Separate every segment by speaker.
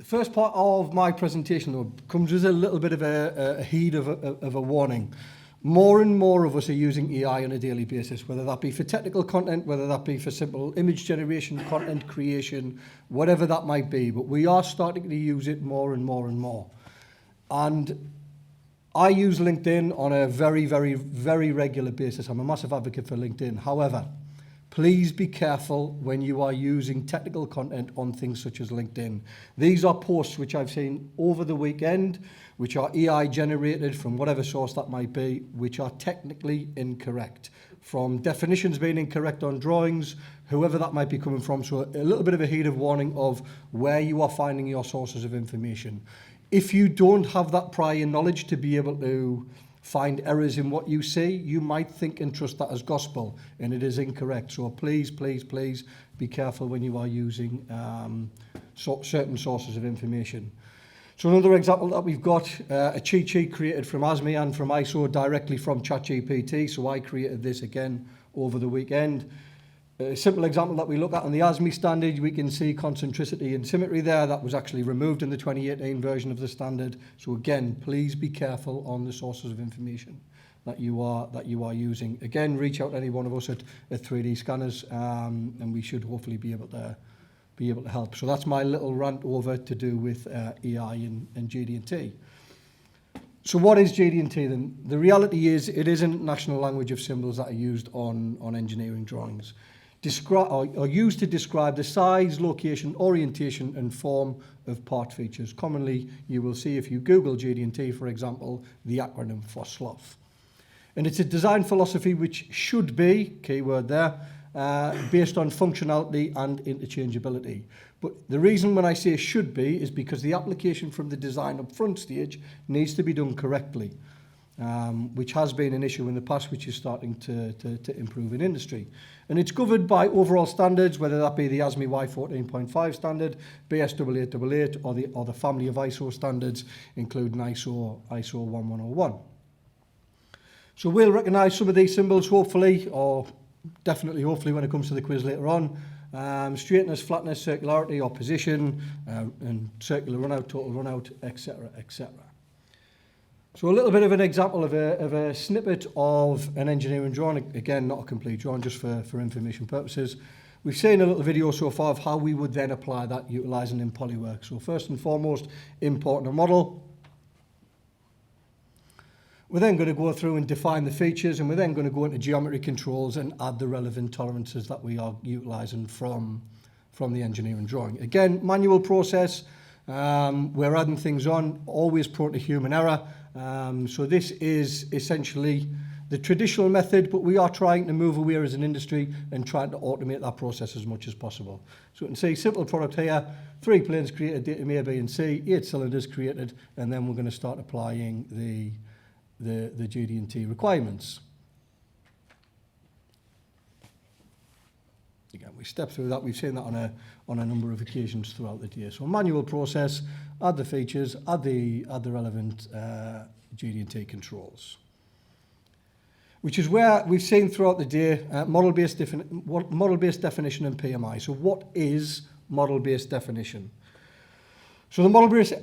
Speaker 1: The first part of my presentation, though, comes with a little bit of a heed of a warning. More and more of us are using AI on a daily basis, whether that be for technical content, whether that be for simple image generation, content creation, whatever that might be. But we are starting to use it more and more and more. And I use LinkedIn on a very, very, very regular basis. I'm a massive advocate for LinkedIn. However, please be careful when you are using technical content on things such as LinkedIn. These are posts which I've seen over the weekend, which are AI generated from whatever source that might be, which are technically incorrect. From definitions being incorrect on drawings, whoever that might be coming from. So a little bit of a heed of warning of where you are finding your sources of information. If you don't have that prior knowledge to be able to find errors in what you see, you might think and trust that as gospel, and it is incorrect. So please, please, please be careful when you are using certain sources of information. So another example that we've got, a cheat sheet created from ASME and from ISO directly from ChatGPT. So I created this again over the weekend. A simple example that we look at on the ASME standard, we can see concentricity and symmetry there. That was actually removed in the 2018 version of the standard. So again, please be careful on the sources of information that you are using. Again, reach out to any one of us at 3D scanners, and we should hopefully be able to help. So that's my little rant over to do with AI and GD&T. So what is GD&T then? The reality is it is a national language of symbols that are used on engineering drawings. Are used to describe the size, location, orientation and form of part features. Commonly, you will see if you Google GD&T, for example, the acronym for SLOF. And it's a design philosophy which should be, keyword there, based on functionality and interchangeability. But the reason when I say should be is because the application from the design up front stage needs to be done correctly, which has been an issue in the past, which is starting to improve in industry. And it's governed by overall standards, whether that be the ASME Y14.5 standard, BS 8888, or the family of ISO standards, including ISO 1101. So we'll recognise some of these symbols, hopefully, or definitely, hopefully, when it comes to the quiz later on. Straightness, flatness, circularity or position, and circular runout, total runout, etc., etc. So a little bit of an example of a snippet of an engineering drawing. Again, not a complete drawing, just for information purposes. We've seen a little video so far of how we would then apply that utilising in PolyWorks. So first and foremost, importing a model. We're then going to go through and define the features, and we're then going to go into geometry controls and add the relevant tolerances that we are utilising from the engineering drawing. Again, manual process. We're adding things on, always prone to human error. So this is essentially the traditional method, but we are trying to move away as an industry and trying to automate that process as much as possible. So you can see simple product here, 3 planes created, datum A, B and C, 8 cylinders created, and then we're going to start applying the GD&T requirements. Again, we step through that. We've seen that on a number of occasions throughout the day. So manual process, add the features, add the relevant GD&T controls, which is where we've seen throughout the day model-based definition and PMI. So what is model-based definition? So the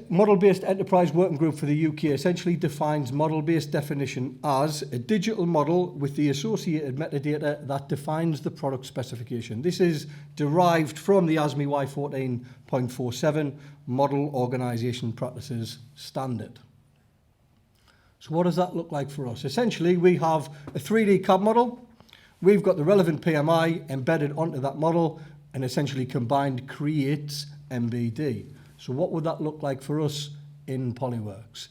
Speaker 1: model-based enterprise working group for the UK essentially defines model-based definition as a digital model with the associated metadata that defines the product specification. This is derived from the ASME Y14.47 Model Organisation Practices Standard. So what does that look like for us? Essentially, we have a 3D CAD model. We've got the relevant PMI embedded onto that model and essentially combined creates MBD. So what would that look like for us in PolyWorks?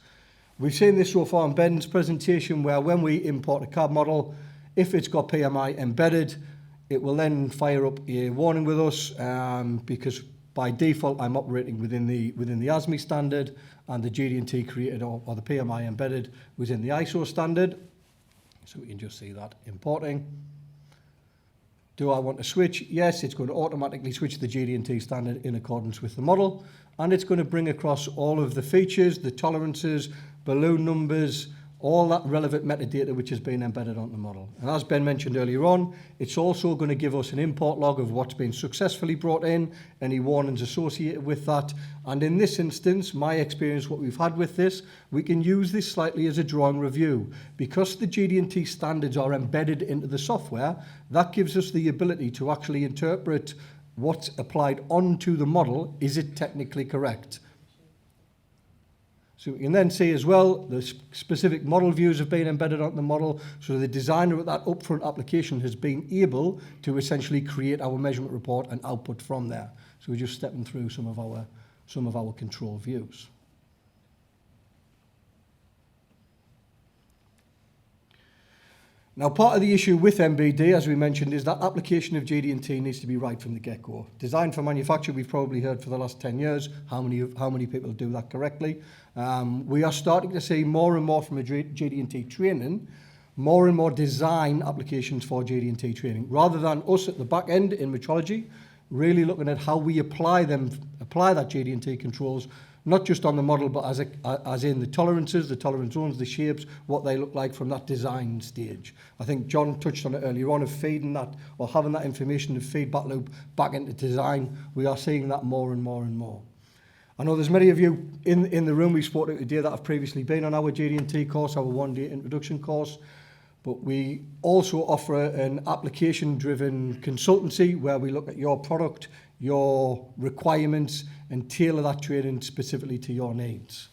Speaker 1: We've seen this so far in Ben's presentation, where when we import a CAD model, if it's got PMI embedded, it will then fire up a warning with us because by default I'm operating within the ASME standard, and the GD&T created or the PMI embedded was in the ISO standard. So we can just see that importing. Do I want to switch? Yes, it's going to automatically switch the GD&T standard in accordance with the model, and it's going to bring across all of the features, the tolerances, balloon numbers, all that relevant metadata which has been embedded onto the model. And as Ben mentioned earlier on, it's also going to give us an import log of what's been successfully brought in, any warnings associated with that. And in this instance, my experience, what we've had with this, we can use this slightly as a drawing review. Because the GD&T standards are embedded into the software, that gives us the ability to actually interpret what's applied onto the model. Is it technically correct? So we can then see as well the specific model views have been embedded onto the model, so the designer of that upfront application has been able to essentially create our measurement report and output from there. So we're just stepping through some of our control views. Now, part of the issue with MBD, as we mentioned, is that application of GD&T needs to be right from the get-go. Designed for manufacture, we've probably heard for the last 10 years. How many people do that correctly? We are starting to see more and more from a GD&T training, more and more design applications for GD&T training, rather than us at the back end in metrology, really looking at how we apply that GD&T controls, not just on the model, but as in the tolerances, the tolerance zones, the shapes, what they look like from that design stage. I think John touched on it earlier on, of feeding that, or having that information, the feedback loop back into design. We are seeing that more and more and more. I know there's many of you in the room we've spoken to today that have previously been on our GD&T course, our one-day introduction course. But we also offer an application-driven consultancy where we look at your product, your requirements, and tailor that training specifically to your needs.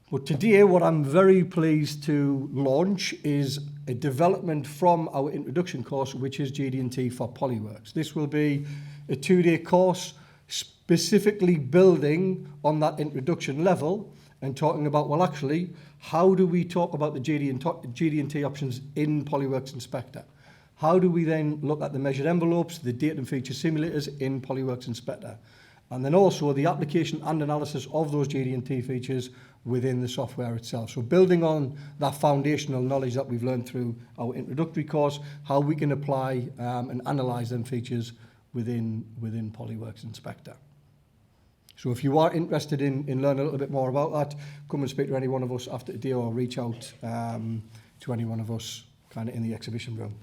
Speaker 1: But today, what I'm very pleased to launch is a development from our introduction course, which is GD&T for PolyWorks. This will be a 2-day course specifically building on that introduction level and talking about, well, actually, how do we talk about the GD&T options in PolyWorks Inspector? How do we then look at the measured envelopes, the data and feature simulators in PolyWorks Inspector? And then also the application and analysis of those GD&T features within the software itself. So building on that foundational knowledge that we've learned through our introductory course, how we can apply and analyze them features within PolyWorks Inspector. So if you are interested in learning a little bit more about that, come and speak to any one of us after today or reach out to any one of us kind of in the exhibition room.